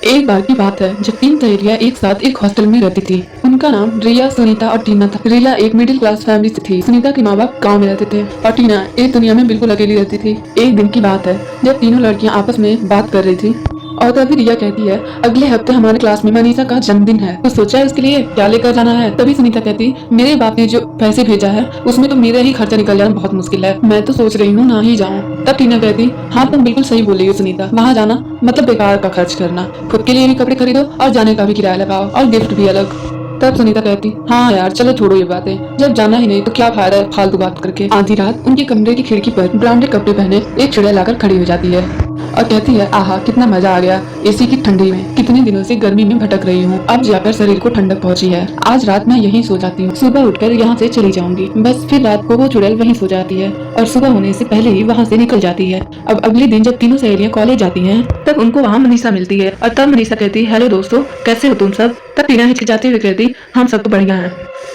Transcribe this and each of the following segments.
एक बार की बात है जब तीन सहेलियां एक साथ एक हॉस्टल में रहती थी। उनका नाम रिया, सुनीता और टीना था। रिया एक मिडिल क्लास फैमिली से थी। सुनीता के माँ बाप गाँव में रहते थे और टीना एक दुनिया में बिल्कुल अकेली रहती थी। एक दिन की बात है जब तीनों लड़कियां आपस में बात कर रही थी और तभी रिया कहती है, अगले हफ्ते हमारे क्लास में मनीषा का जन्मदिन है, तो सोचा है उसके लिए क्या लेकर जाना है। तभी सुनीता कहती, मेरे बाप ने जो पैसे भेजा है उसमें तो मेरा ही खर्चा निकल जाना बहुत मुश्किल है, मैं तो सोच रही हूँ ना ही जाऊँ। तब टीना कहती, हाँ तुम बिल्कुल सही बोल रही हो सुनीता, वहाँ जाना मतलब बेकार का खर्च करना, खुद के लिए भी कपड़े खरीदो और जाने का भी किराया लगाओ और गिफ्ट भी अलग। तब सुनीता कहती, हाँ यार चलो छोड़ो ये बातें, जब जाना ही नहीं तो क्या फायदा है फालतू बात करके। आधी रात उनके कमरे की खिड़की पर ब्रांडेड कपड़े पहने एक चुड़ैल लाकर खड़ी हो जाती है और कहती है, आहा कितना मजा आ गया एसी की ठंडी में, कितने दिनों से गर्मी में भटक रही हूँ, अब जाकर शरीर को ठंडक पहुंची है, आज रात मैं यहीं सो जाती हूँ, सुबह उठकर यहाँ से चली जाऊंगी। बस फिर रात को वो चुड़ैल वहीं सो जाती है और सुबह होने से पहले ही वहाँ से निकल जाती है। अब अगले दिन जब तीनों सहेलियां कॉलेज जाती हैं तब उनको वहाँ मनीषा मिलती है और तब मनीषा कहती, हेलो दोस्तों कैसे हो तुम सब। तब टीना हिचकिचाते हुए कहती, हम सब तो बढ़िया हैं।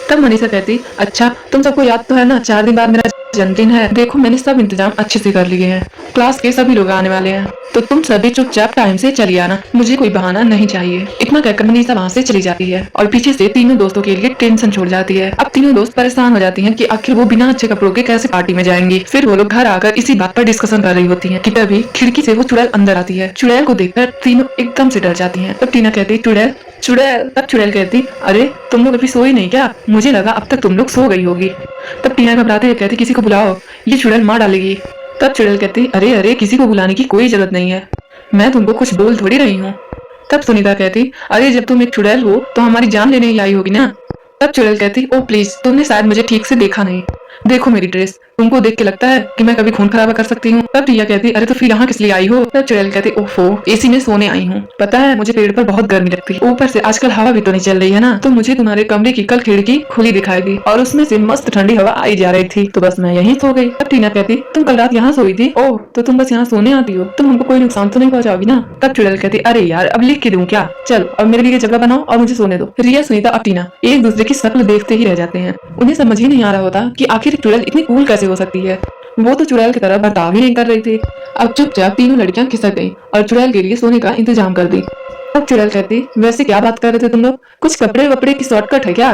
तब मनीषा कहती, अच्छा तुम सबको याद तो है ना 4 दिन बाद मेरा जन्मदिन है, देखो मैंने सब इंतजाम अच्छे से कर लिए हैं, क्लास के सभी लोग आने वाले हैं, तो तुम सभी चुपचाप टाइम से चली आना, मुझे कोई बहाना नहीं चाहिए। इतना कहकर मनीषा वहाँ से चली जाती है और पीछे से तीनों दोस्तों के लिए टेंशन छोड़ जाती है। अब तीनों दोस्त परेशान हो जाती हैं कि आखिर वो बिना अच्छे कपड़ों के कैसे पार्टी में जाएंगी। फिर वो लोग घर आकर इसी बात पर डिस्कशन कर रही होती है कि तभी खिड़की से वो चुड़ैल अंदर आती है। चुड़ैल को देखकर तीनों एकदम से डर जाती है। तब टीना कहती, चुड़ैल चुड़ैल। तब चुड़ैल कहती, अरे तुम लोग अभी सोई नहीं क्या, मुझे लगा अब तक तुम लोग सो गई होगी। तब टीना घबराते हुए कहती, किसी को बुलाओ, ये चुड़ैल मार डालेगी। तब चुड़ैल कहती, अरे अरे किसी को बुलाने की कोई जरूरत नहीं है, मैं तुमको कुछ बोल थोड़ी रही हूँ। तब सुनीता कहती, अरे जब तुम एक चुड़ैल हो तो हमारी जान लेने ही आई होगी ना। तब चुड़ैल कहती, ओ प्लीज तुमने शायद मुझे ठीक से देखा नहीं, देखो मेरी ड्रेस, तुमको देख के लगता है कि मैं कभी खून खराबा कर सकती हूँ। तब रिया कहती, अरे तो फिर यहाँ किस लिए आई हो। तब चुड़ैल कहती, ओफो एसी में सोने आई हूँ, पता है मुझे पेड़ पर बहुत गर्मी लगती है, ऊपर से आजकल हवा भी तो नहीं चल रही है ना, तो मुझे तुम्हारे कमरे की कल खिड़की खुली दिखाई दी और उसमें से मस्त ठंडी हवा आई जा रही थी, तो बस मैं यहीं सो गई। तब टीना कहती, तुम कल रात यहाँ सोई थी, ओह तो तुम बस यहाँ सोने आती हो, तुम हमको कोई नुकसान तो नहीं पहुँचाओगी ना। तब चुड़ैल कहती, अरे यार अब लिख के दूं क्या, चल अब मेरे लिए जगह बनाओ और मुझे सोने दो। रिया, सुनीता और टीना एक दूसरे की शक्ल देखते ही रह जाते हैं। उन्हें समझ ही नहीं आ रहा होता कि आखिर चुड़ैल इतनी कूल कैसे हो सकती है, वो तो चुड़ैल की तरह बर्ताव ही नहीं कर रही थी। अब चुपचाप तीनों लड़कियां खिसक गईं और चुड़ैल के लिए सोने का इंतजाम कर दी। अब चुड़ैल कहती, वैसे क्या बात कर रहे थे तुम लोग, कुछ कपड़े वपड़े की शॉर्टकट है क्या।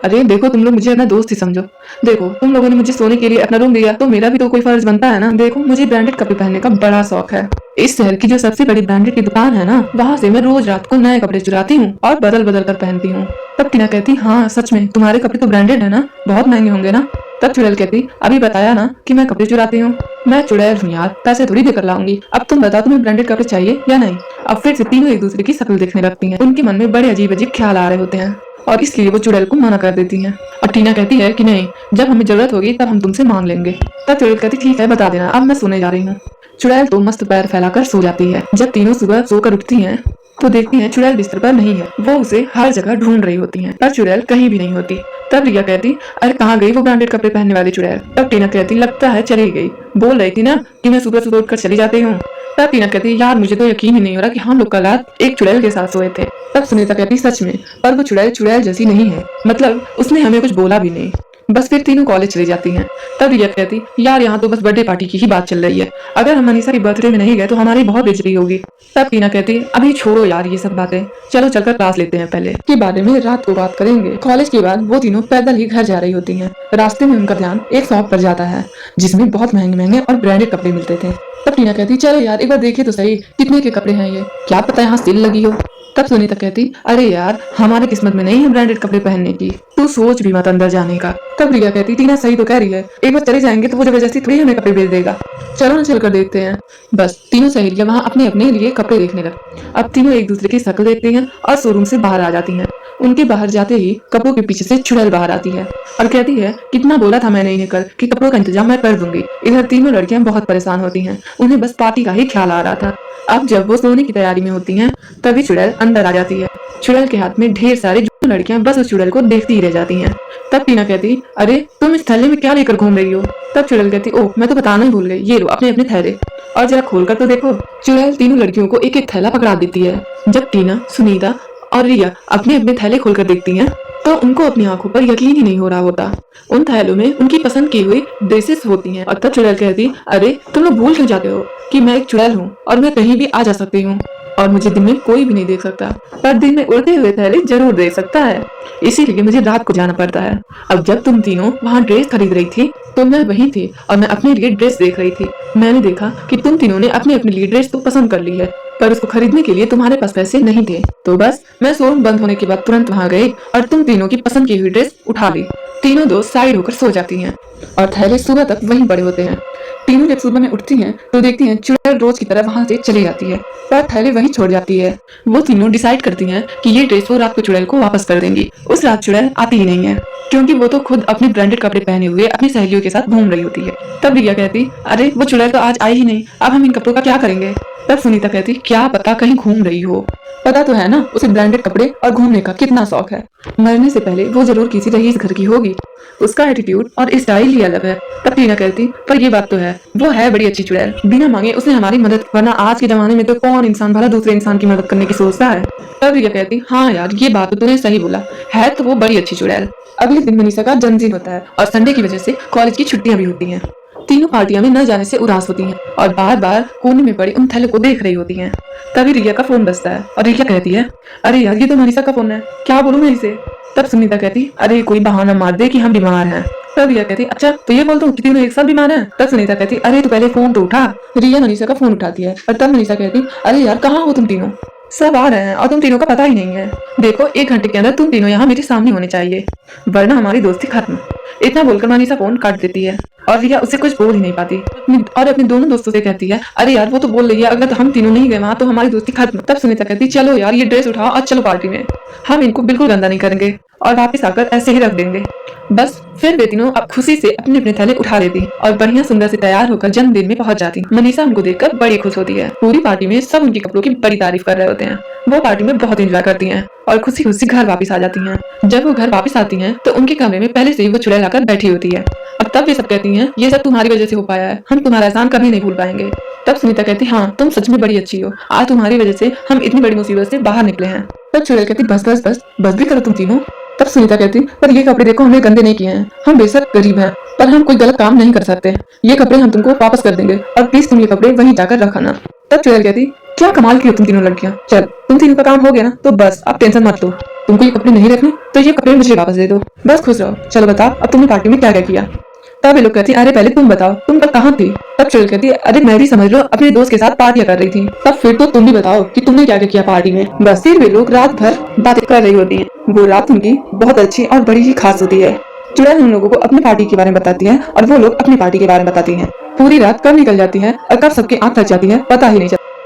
अरे देखो तुम लोग मुझे अपना दोस्त ही समझो, देखो तुम लोगों ने मुझे सोने के लिए अपना रूम दिया तो मेरा भी तो कोई फर्ज बनता है ना। देखो मुझे ब्रांडेड कपड़े पहनने का बड़ा शौक है, इस शहर की जो सबसे बड़ी ब्रांडेड की दुकान है ना, वहाँ से मैं रोज रात को नए कपड़े चुराती हूँ और बदल बदल कर पहनती हूँ। तब टीना कहती, हाँ सच में तुम्हारे कपड़े तो ब्रांडेड है ना, बहुत महंगे होंगे ना। तब चुड़ैल कहती, अभी बताया ना कि मैं कपड़े चुराती हूँ, मैं चुड़ैल हूँ यार, पैसे थोड़ी देकर लाऊंगी, अब तुम बताओ तुम्हें ब्रांडेड कपड़े चाहिए या नहीं। अब फिर से तीनों एक दूसरे की शक्ल देखने लगती हैं, उनके मन में बड़े अजीब अजीब ख्याल आ रहे होते हैं और इसलिए वो चुड़ैल को मना कर देती हैं। और टीना कहती है कि नहीं, जब हमें जरूरत होगी तब हम तुमसे मांग लेंगे। तब चुड़ैल कहती, ठीक है बता देना, अब मैं सोने जा रही हूँ। चुड़ैल तो मस्त पैर फैलाकर सो जाती है। जब तीनों सुबह सोकर उठती हैं तो देखती हैं चुड़ैल बिस्तर पर नहीं है, वो उसे हर जगह ढूंढ रही होती हैं, पर चुड़ैल कहीं भी नहीं होती। तब रिया कहती, अरे कहाँ गई वो ब्रांडेड कपड़े पहनने वाली चुड़ैल। तब टीना कहती, लगता है चली गई, बोल रही थी ना कि मैं सुबह सुबह उठकर चली जाती हूँ। तब टीना कहती, यार मुझे तो यकीन ही नहीं हो रहा कि हम लोग कल रात एक चुड़ैल के साथ सोए थे। तब सुनीता कहती, सच में, पर वो चुड़ैल चुड़ैल जैसी नहीं है, मतलब उसने हमें कुछ बोला भी नहीं। बस फिर तीनों कॉलेज चली जाती हैं। तब रिया कहती, यार यहाँ तो बस बर्थडे पार्टी की ही बात चल रही है, अगर हम मनीषा की बर्थडे में नहीं गए तो हमारी बहुत बेइज्जती होगी। तब टीना कहती, अभी छोड़ो यार ये सब बातें, चलो चलकर क्लास लेते हैं, पहले के बारे में रात को बात करेंगे। कॉलेज के बाद वो तीनों पैदल ही घर जा रही होती हैं। रास्ते में उनका ध्यान एक शॉप पर जाता है जिसमें बहुत महंगे महंगे और ब्रांडेड कपड़े मिलते थे। तब टीना कहती, चलो यार एक बार देखिए तो सही कितने के कपड़े हैं ये, क्या पता यहाँ सेल लगी हो। तब सुनीता कहती, अरे यार हमारे किस्मत में नहीं है ब्रांडेड कपड़े पहनने की, तू सोच भी मत अंदर जाने का। तब रिया कहती, टीना सही तो कह रही है, एक बार चले जाएंगे तो वो जबरदस्ती थोड़ी हमें कपड़े भेज देगा, चलो ना चल कर देखते हैं। बस तीनों सहेलियां वहाँ अपने अपने लिए कपड़े देखने लगी। अब तीनों एक दूसरे की शक्ल देखती हैं और शोरूम से बाहर आ जाती हैं। उनके बाहर जाते ही कपड़ों के पीछे से चुड़ैल बाहर आती है और कहती है, कितना बोला था मैंने इन्हें कल कि कपड़ों का इंतजाम मैं कर दूंगी। इधर तीनों लड़कियां बहुत परेशान होती हैं, उन्हें बस पार्टी का ही ख्याल आ रहा था। अब जब वो सोने की तैयारी में होती हैं तभी चुड़ैल अंदर आ जाती है। चुड़ैल के हाथ में ढेर सारी लड़कियां बस उस चुड़ैल को देखती ही रह जाती हैं। तब टीना कहती, अरे तुम इस थैले में क्या लेकर घूम रही हो। तब चुड़ैल कहती, ओह मैं तो बताना ही भूल गई, ये लो अपने अपने थैले, और जरा खोल कर तो देखो। चुड़ैल तीनों लड़कियों को एक एक थैला पकड़ा देती है। जब टीना, सुनीता और रिया अपने अपने थैले खोलकर देखती हैं तो उनको अपनी आंखों पर यकीन ही नहीं हो रहा होता। उन थैलों में उनकी पसंद की हुई ड्रेसेस होती हैं। और तब चुड़ैल कहती, अरे तुम लोग भूल क्यों जाते हो कि मैं एक चुड़ैल हूँ और मैं कहीं भी आ जा सकती हूँ। और मुझे दिन में कोई भी नहीं देख सकता, पर दिन में उड़ते हुए थैले जरूर देख सकता है। इसीलिए मुझे रात को जाना पड़ता है। अब जब तुम तीनों वहाँ ड्रेस खरीद रही थी तो मैं वहीं थी और मैं अपने लिए ड्रेस देख रही थी। मैंने देखा कि तुम तीनों ने अपने अपने लिए ड्रेस तो पसंद कर ली है, पर उसको खरीदने के लिए तुम्हारे पास पैसे नहीं थे। तो बस मैं शोरूम बंद होने के बाद तुरंत वहाँ गई और तुम तीनों की पसंद की हुई ड्रेस उठा ली। तीनों दोस्त साइड होकर सो जाती हैं और थैले सुबह तक वहीं पड़े होते हैं। तीनों जब सुबह में उठती हैं तो देखती हैं चुड़ैल रोज की तरह वहां से चली जाती है, पर थैले वहीं छोड़ जाती है। वो तीनों डिसाइड करती हैं कि ये ड्रेस वो रात को चुड़ैल को वापस कर देंगी। उस रात चुड़ैल आती ही नहीं है, क्योंकि वो तो खुद अपने ब्रांडेड कपड़े पहने हुए अपनी सहेलियों के साथ घूम रही होती है। तब रिया कहती, अरे वो चुड़ैल तो आज आई ही नहीं, अब हम इन कपड़ों का क्या करेंगे। तब सुनीता कहती, क्या पता कहीं घूम रही हो। पता तो है ना उसे ब्रांडेड कपड़े और घूमने का कितना शौक है। मरने से पहले वो जरूर किसी रईस घर की होगी। उसका एटीट्यूड और स्टाइल ही अलग है। तब टीना कहती, पर ये बात तो है, वो है बड़ी अच्छी चुड़ैल, बिना मांगे उसने हमारी मदद, वरना आज के जमाने में तो कौन इंसान भला दूसरे इंसान की मदद करने की सोचता है। तब रिया कहती, हाँ यार ये बात तो तूने सही बोला, है तो वो बड़ी अच्छी चुड़ैल। अगले दिन मनीषा का जन्मदिन होता है और संडे की वजह से कॉलेज की छुट्टियां भी होती हैं। तीनों पार्टियां में न जाने से उदास होती हैं और बार बार कोने में पड़ी उन थैलों को देख रही होती हैं। तभी रिया का फोन बजता है और रिया कहती है, अरे यार ये तो मनीषा का फोन है, क्या बोलूं मैं इसे। तब सुनीता कहती, अरे कोई बहाना मार दे कि हम बीमार हैं। तब रिया कहती, अच्छा तो ये बोल दूं कि तीनों एक साथ बीमार हैं। तब सुनीता कहती, अरे तो पहले फोन तो उठा। रिया मनीषा का फोन उठाती है और तब मनीषा कहती, अरे यार कहाँ हो तुम तीनों, सब आ रहे हैं और तुम तीनों का पता ही नहीं है। देखो 1 घंटे के अंदर तुम तीनों यहाँ मेरे सामने होने चाहिए, वरना हमारी दोस्ती खत्म। इतना बोलकर मनीषा फोन काट देती है और रिया उससे कुछ बोल ही नहीं पाती और अपने दोनों दोस्तों से कहती है, अरे यार वो तो बोल रही है अगर तो हम तीनों नहीं गए वहां तो हमारी दोस्ती खत्म। तब सुनीता कहती, चलो यार ये ड्रेस उठाओ और चलो पार्टी में, हम इनको बिल्कुल गंदा नहीं करेंगे और वापस आकर ऐसे ही रख देंगे। बस फिर वे तीनों अब खुशी से अपने अपने थैले उठा लेती और बढ़िया सुंदर से तैयार होकर जन्मदिन में पहुंच जाती। मनीषा उनको देखकर बड़ी खुश होती है। पूरी पार्टी में सब उनके कपड़ों की बड़ी तारीफ कर रहे होते हैं। वो पार्टी में बहुत एंजॉय करती हैं और खुशी खुशी घर वापस आ जाती हैं। जब वो घर वापस आती हैं तो उनके कमरे में पहले से ही वो चुड़ैल आकर बैठी होती है। अब तब वे सब कहती हैं, ये सब तुम्हारी वजह से हो पाया है, हम तुम्हारा एहसान कभी नहीं भूल पाएंगे। तब सुनीता कहती, हाँ तुम सच में बड़ी अच्छी हो, आज तुम्हारी वजह से हम इतनी बड़ी मुसीबत से बाहर निकले हैं। तब चुड़ैल कहती, बस बस बस बस भी करो तुम तीनों। तब सुनीता कहती, पर ये कपड़े देखो हमने गंदे नहीं किए हैं, हम बेशक गरीब हैं पर हम कोई गलत काम नहीं कर सकते, ये कपड़े हम तुमको वापस कर देंगे और प्लीज तुम ये कपड़े वहीं जाकर रखना। तब चुड़ैल कहती, क्या कमाल की हो तुम तीनों लड़कियां, चल तुम तीनों का काम हो गया ना तो बस अब टेंशन मत लो, तुमको ये कपड़े नहीं रखने तो ये कपड़े मुझे वापस दे दो, बस खुश रहो। चलो बताओ अब तुमने पार्टी में क्या क्या किया। तब वे लोग कहती, अरे पहले तुम बताओ तुम कल कहाँ थी। तब चुड़ैल कहती, अरे मैं भी समझ लो अपने दोस्त के साथ पार्टियां कर रही थी। तब फिर तो तुम भी बताओ कि तुमने क्या क्या किया पार्टी में। बस फिर वे लोग रात भर बातें कर रही होती हैं। वो रात उनकी बहुत अच्छी और बड़ी ही खास होती है। चुड़ैल उन लोगों को अपनी पार्टी के बारे में बताती है और वो लोग अपनी पार्टी के बारे में बताती हैं। पूरी रात कब निकल जाती है और कब सबकी आंख थक जाती है पता ही नहीं चलता।